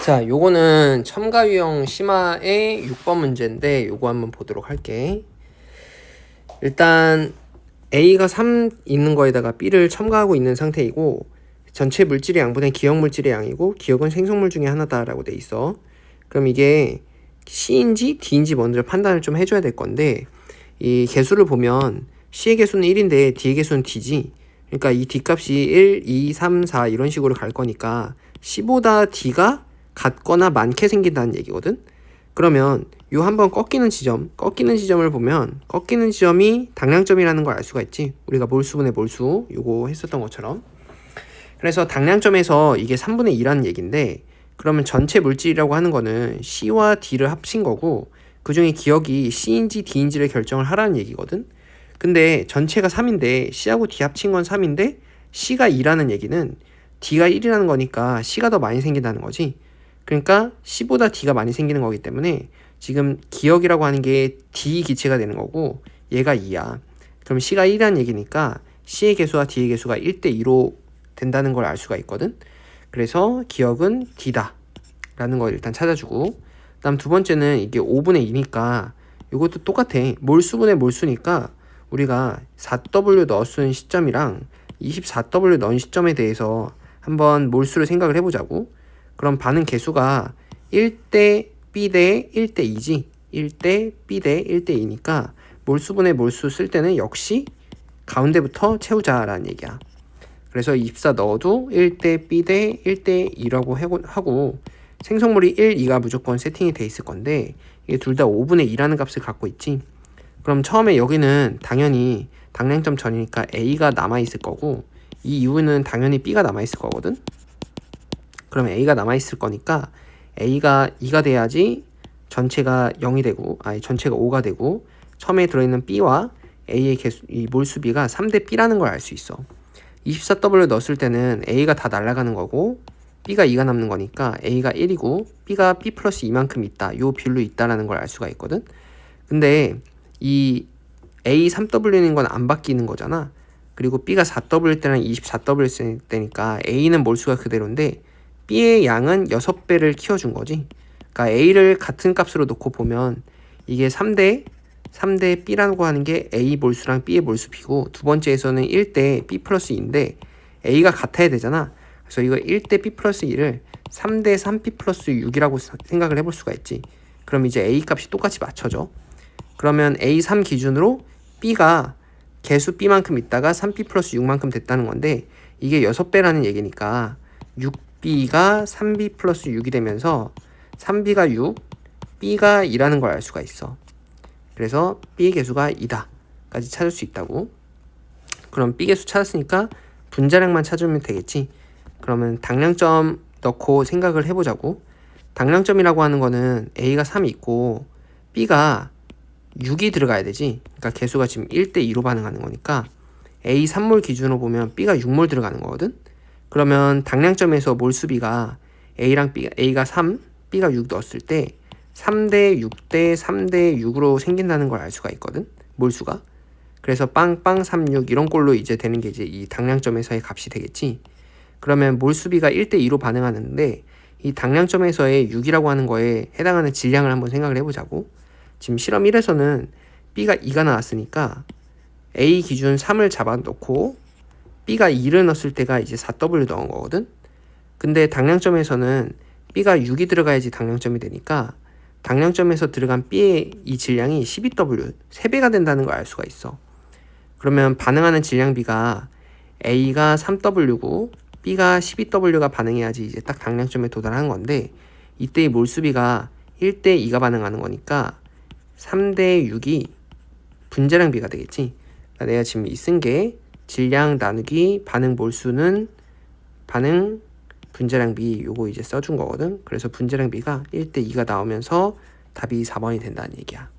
자, 요거는 첨가 유형 심화의 6번 문제인데 요거 한번 보도록 할게. 일단 A가 3 있는 거에다가 B를 첨가하고 있는 상태이고 전체 물질의 양분은 기억 물질의 양이고 기억은 생성물 중에 하나다라고 돼 있어. 그럼 이게 C인지 D인지 먼저 판단을 좀 해줘야 될 건데 이 개수를 보면 C의 개수는 1인데 D의 개수는 D지. 그러니까 이 D 값이 1, 2, 3, 4 이런 식으로 갈 거니까 C보다 D가 같거나 많게 생긴다는 얘기거든. 그러면 요 한번 꺾이는 지점을 보면 꺾이는 지점이 당량점이라는 걸 알 수가 있지. 우리가 몰수분의 몰수 요거 했었던 것처럼. 그래서 당량점에서 이게 3분의 2라는 얘기인데 그러면 전체 물질이라고 하는 거는 C와 D를 합친 거고 그 중에 기억이 C인지 D인지를 결정을 하라는 얘기거든. 근데 전체가 3인데 C하고 D 합친 건 3인데 C가 2라는 얘기는 D가 1이라는 거니까 C가 더 많이 생긴다는 거지. 그러니까 C보다 D가 많이 생기는 거기 때문에 지금 기억이라고 하는 게 D 기체가 되는 거고 얘가 2야. 그럼 C가 1이라는 얘기니까 C의 개수와 D의 개수가 1대2로 된다는 걸 알 수가 있거든. 그래서 기억은 D다 라는 걸 일단 찾아주고 그 다음 두 번째는 이게 5분의 2니까 이것도 똑같아. 몰수분의 몰수니까 우리가 4W 넣었은 시점이랑 24W 넣은 시점에 대해서 한번 몰수를 생각을 해보자고. 그럼 반응 개수가 1대 B 대 1대 2지. 1대 B 대 1대 2니까 몰수분의 몰수 쓸 때는 역시 가운데부터 채우자라는 얘기야. 그래서 24 넣어도 1대 B 대 1대 2라고 하고 생성물이 1, 2가 무조건 세팅이 돼 있을 건데 이게 둘 다 5분의 2라는 값을 갖고 있지. 그럼 처음에 여기는 당연히 당량점 전이니까 A가 남아있을 거고 이 이후에는 당연히 B가 남아있을 거거든. 그럼 A가 남아있을 거니까 A가 2가 돼야지 전체가 0이 되고 전체가 5가 되고 처음에 들어있는 B와 A의 개수, 이 몰수비가 3대 B라는 걸 알 수 있어. 24W 넣었을 때는 A가 다 날아가는 거고 B가 2가 남는 거니까 A가 1이고 B가 B 플러스 2만큼 있다. 요 비율로 있다라는 걸 알 수가 있거든. 근데 이 A 3W인 건 안 바뀌는 거잖아. 그리고 B가 4W일 때랑 24W일 때니까 A는 몰수가 그대로인데 B의 양은 6배를 키워준 거지. 그러니까 A를 같은 값으로 놓고 보면 이게 3대 B라고 하는 게 A 몰수랑 B의 몰수비고 두 번째에서는 1대 B 플러스 2인데 A가 같아야 되잖아. 그래서 이거 1대 B 플러스 2를 3대 3B 플러스 6이라고 생각을 해볼 수가 있지. 그럼 이제 A 값이 똑같이 맞춰져. 그러면 A3 기준으로 B가 개수 B만큼 있다가 3B 플러스 6만큼 됐다는 건데 이게 6배라는 얘기니까 6B가 3B 플러스 6이 되면서 3B가 6, B가 2라는 걸 알 수가 있어. 그래서 B의 개수가 2다 까지 찾을 수 있다고. 그럼 B 개수 찾았으니까 분자량만 찾으면 되겠지. 그러면 당량점 넣고 생각을 해보자고. 당량점이라고 하는 거는 A가 3이 있고 B가 6이 들어가야 되지. 그러니까 개수가 지금 1대2로 반응하는 거니까 A 3몰 기준으로 보면 B가 6몰 들어가는 거거든. 그러면 당량점에서 몰수비가 A가 3, B가 6 넣었을 때 3대 6대 3대 6으로 생긴다는 걸 알 수가 있거든. 몰수가. 그래서 빵빵 36 이런 꼴로 이제 되는 게 이제 이 당량점에서의 값이 되겠지. 그러면 몰수비가 1대2로 반응하는데 이 당량점에서의 6이라고 하는 거에 해당하는 질량을 한번 생각을 해보자고. 지금 실험 1에서는 B가 2가 나왔으니까 A 기준 3을 잡아놓고 B가 2를 넣었을 때가 이제 4W 넣은 거거든. 근데 당량점에서는 B가 6이 들어가야지 당량점이 되니까 당량점에서 들어간 B의 이 질량이 12W, 3배가 된다는 걸 알 수가 있어. 그러면 반응하는 질량비가 A가 3W고 B가 12W가 반응해야지 이제 딱 당량점에 도달하는 건데 이때의 몰수비가 1대2가 반응하는 거니까 3대6이 분자량비가 되겠지. 그러니까 내가 지금 이 쓴 게 질량 나누기 반응 몰수는 반응 분자량비 요거 이제 써준 거거든. 그래서 분자량비가 1대2가 나오면서 답이 4번이 된다는 얘기야.